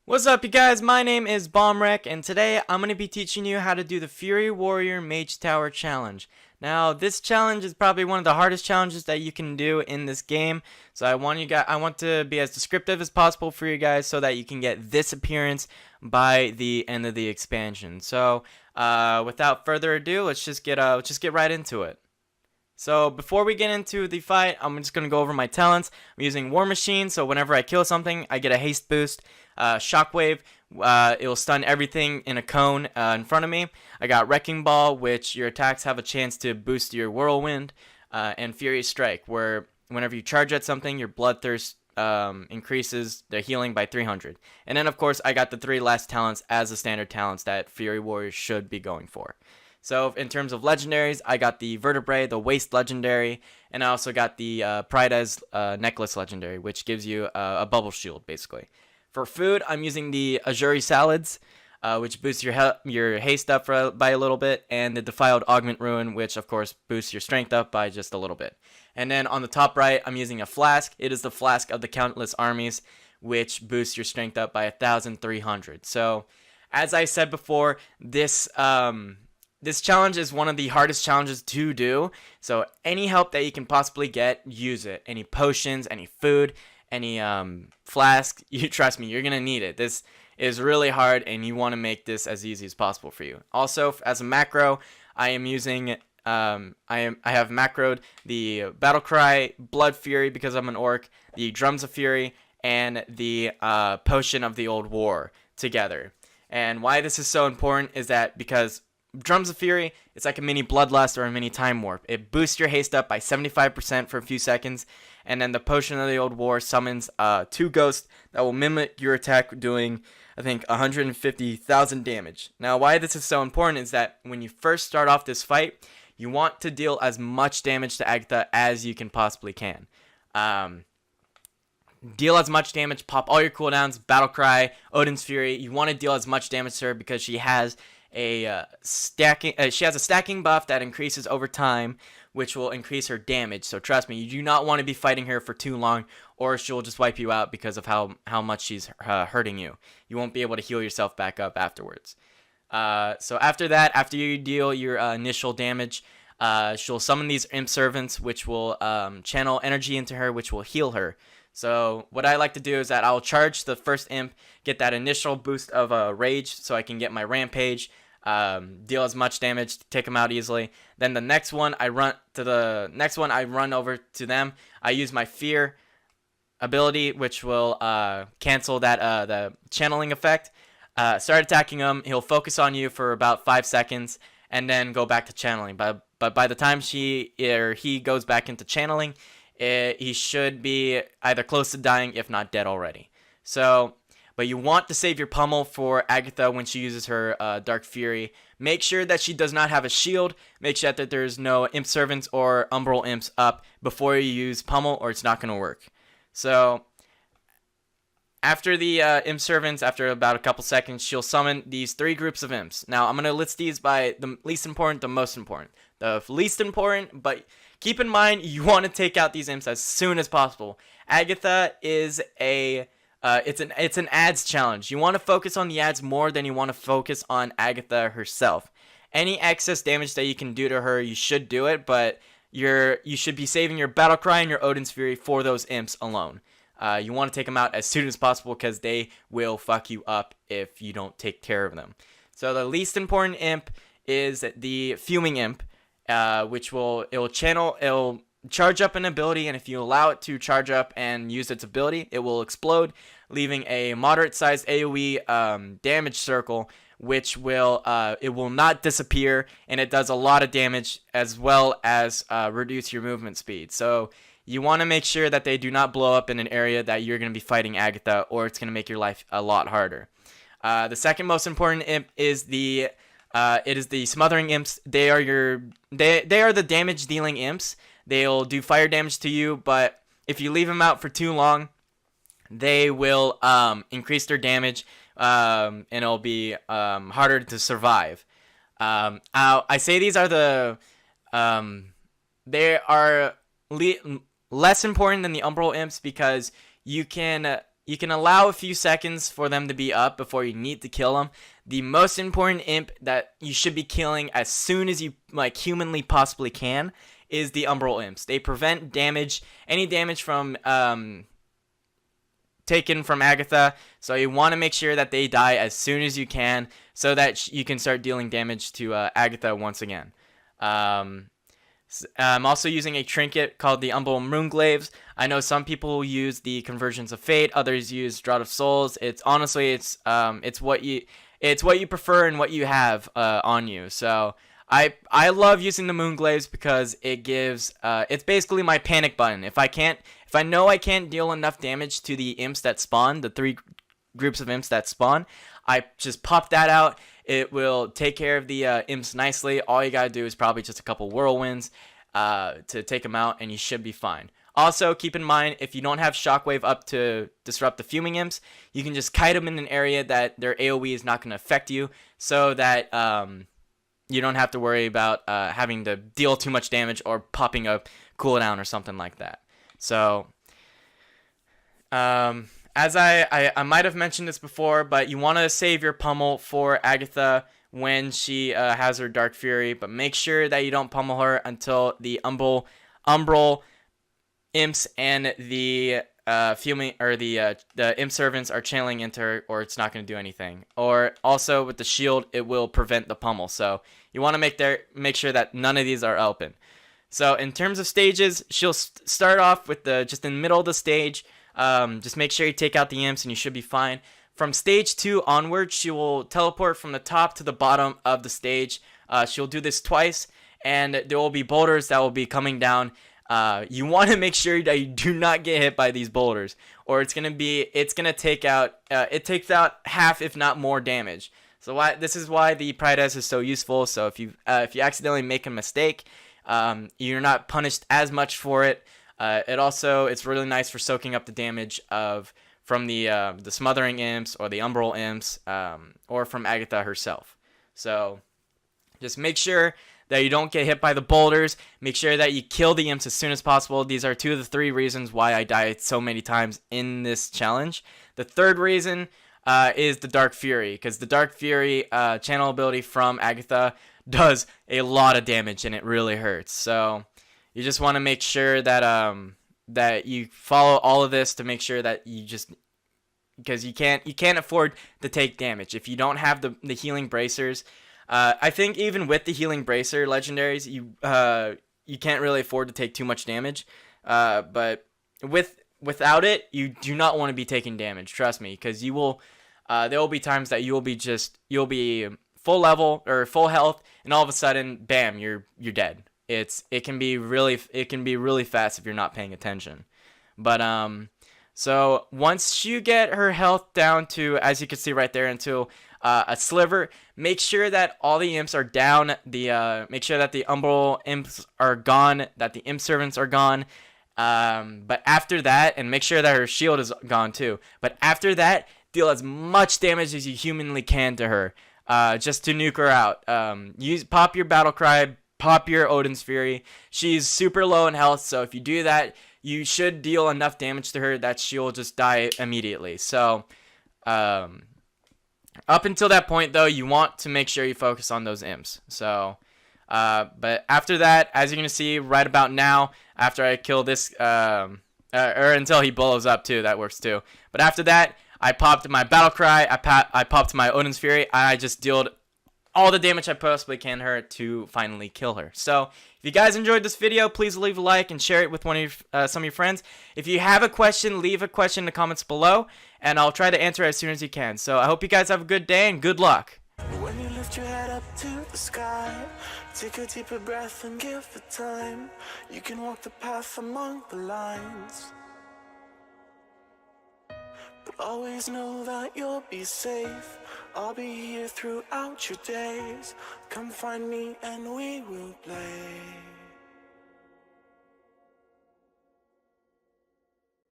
What's up, you guys? My name is Bombwreck, and today I'm going to be teaching you how to do the Fury Warrior Mage Tower Challenge. Now, this challenge is probably one of the hardest challenges that you can do in this game, so I want to be as descriptive as possible for you guys so that you can get this appearance by the end of the expansion. So, without further ado, let's just get right into it. So before we get into the fight, I'm just going to go over my talents. I'm using War Machine, so whenever I kill something, I get a haste boost. Shockwave, it will stun everything in a cone in front of me. I got Wrecking Ball, which your attacks have a chance to boost your Whirlwind. And Fury Strike, where whenever you charge at something, your Bloodthirst increases the healing by 300. And then, of course, I got the 3 last talents as the standard talents that Fury Warriors should be going for. So in terms of legendaries, I got the Vertebrae, the Waste legendary, and I also got the Pride's Necklace legendary, which gives you a bubble shield, basically. For food, I'm using the Azuri Salads, which boosts your haste up by a little bit, and the Defiled Augment Ruin, which of course boosts your strength up by just a little bit. And then on the top right, I'm using a flask. It is the Flask of the Countless Armies, which boosts your strength up by 1,300. So, as I said before, this challenge is one of the hardest challenges to do, so any help that you can possibly get, use it. Any potions, any food, any flask, you trust me, you're going to need it. This is really hard, and you want to make this as easy as possible for you. Also, as a macro, I am using, I have macroed the Battle Cry, Blood Fury because I'm an orc, the Drums of Fury, and the Potion of the Old War together. And why this is so important is that because Drums of Fury, it's like a mini Bloodlust or a mini Time Warp. It boosts your haste up by 75% for a few seconds, and then the Potion of the Old War summons 2 ghosts that will mimic your attack, doing, I think, 150,000 damage. Now, why this is so important is that when you first start off this fight, you want to deal as much damage to Agatha as you can possibly can. Deal as much damage, pop all your cooldowns, Battle Cry, Odin's Fury. You want to deal as much damage to her because she has a stacking buff that increases over time, which will increase her damage. So trust me, you do not want to be fighting her for too long, or she'll just wipe you out because of how much she's hurting you. You won't be able to heal yourself back up afterwards. So after that, after you deal your initial damage, she'll summon these Imp Servants, which will channel energy into her, which will heal her. So what I like to do is that I'll charge the first imp, get that initial boost of rage so I can get my rampage, deal as much damage, take them out easily. Then the next one, I run over to them. I use my fear ability, which will cancel that the channeling effect. Start attacking him. He'll focus on you for about 5 seconds and then go back to channeling. But by the time he goes back into channeling, he should be either close to dying, if not dead already. So, but you want to save your pummel for Agatha when she uses her Dark Fury. Make sure that she does not have a shield. Make sure that there's no Imp Servants or Umbral Imps up before you use pummel, or it's not going to work. So, after the Imp Servants, after about a couple seconds, she'll summon these 3 groups of Imps. Now, I'm going to list these by the least important to most important. The least important, but keep in mind, you want to take out these imps as soon as possible. Agatha is it's an ads challenge. You want to focus on the ads more than you want to focus on Agatha herself. Any excess damage that you can do to her, you should do it, but you should be saving your Battle Cry and your Odin's Fury for those imps alone. You want to take them out as soon as possible because they will fuck you up if you don't take care of them. So the least important imp is the Fuming Imp. It'll charge up an ability, and if you allow it to charge up and use its ability, it will explode, leaving a moderate-sized AoE damage circle, which it will not disappear, and it does a lot of damage as well as reduce your movement speed. So you want to make sure that they do not blow up in an area that you're going to be fighting Agatha, or it's going to make your life a lot harder. The second most important imp is the Smothering Imps. They are the damage dealing imps. They'll do fire damage to you, but if you leave them out for too long, they will increase their damage, and it'll be harder to survive. I say these are they are less important than the Umbral Imps because you can allow a few seconds for them to be up before you need to kill them. The most important imp that you should be killing as soon as you like humanly possibly can is the Umbral Imps. They prevent damage, any damage from taken from Agatha, so you want to make sure that they die as soon as you can so that you can start dealing damage to Agatha once again. I'm also using a trinket called the Umbral Moonglaves. I know some people use the Conversions of Fate, others use Draught of Souls. It's honestly it's what you prefer and what you have on you. So I love using the Moonglaves because it gives it's basically my panic button. If I know I can't deal enough damage to the imps that spawn, the 3 groups of imps that spawn, I just pop that out. It will take care of the imps nicely. All you gotta do is probably just a couple whirlwinds to take them out, and you should be fine. Also, keep in mind, if you don't have Shockwave up to disrupt the fuming imps, you can just kite them in an area that their AoE is not going to affect you, so that you don't have to worry about having to deal too much damage or popping a cooldown or something like that. So, as I might have mentioned this before, but you want to save your pummel for Agatha when she has her Dark Fury, but make sure that you don't pummel her until the Umbral imps and the fuming or the imp servants are channeling into her, or it's not going to do anything. Or also with the shield, it will prevent the pummel. So you want to make sure that none of these are open. So in terms of stages, she'll start off with just in the middle of the stage. Just make sure you take out the imps and you should be fine. From stage 2 onward, she will teleport from the top to the bottom of the stage. She'll do this twice, and there will be boulders that will be coming down. You want to make sure that you do not get hit by these boulders, or it takes out half, if not more, damage. So this is why the Prides is so useful. So if you accidentally make a mistake, you're not punished as much for it. It's really nice for soaking up the damage from the smothering imps or the Umbral imps, or from Agatha herself. So just make sure that you don't get hit by the boulders. Make sure that you kill the imps as soon as possible. These are 2 of the 3 reasons why I died so many times in this challenge. The third reason is the Dark Fury, because the Dark Fury channel ability from Agatha does a lot of damage and it really hurts. So you just want to make sure that that you follow all of this to make sure that because you can't afford to take damage if you don't have the healing bracers. I think even with the healing bracer legendaries, you can't really afford to take too much damage. But without it, you do not want to be taking damage. Trust me, because there will be times that you'll be full level or full health, and all of a sudden, bam, you're dead. It can be really fast if you're not paying attention. But so once you get her health down to, as you can see right there, into a sliver, make sure that all the imps are down. Make sure that the Umbral imps are gone, that the imp servants are gone. But after that, and make sure that her shield is gone too. But after that, deal as much damage as you humanly can to her, just to nuke her out. Pop your battle cry. Pop your Odin's Fury. She's super low in health, so if you do that, you should deal enough damage to her that she'll just die immediately. So, up until that point, though, you want to make sure you focus on those imps. So, but after that, as you're going to see right about now, after I kill this, or until he blows up too, that works too. But after that, I popped my battle cry, I popped my Odin's Fury, I just dealt all the damage I possibly can to her to finally kill her. So, if you guys enjoyed this video, please leave a like and share it with some of your friends. If you have a question, leave a question in the comments below, and I'll try to answer it as soon as you can. So, I hope you guys have a good day, and good luck. When you lift your head up to the sky, take a deeper breath and give it time. You can walk the path among the lines, but always know that you'll be safe. I'll be here throughout your days. Come find me and we will play.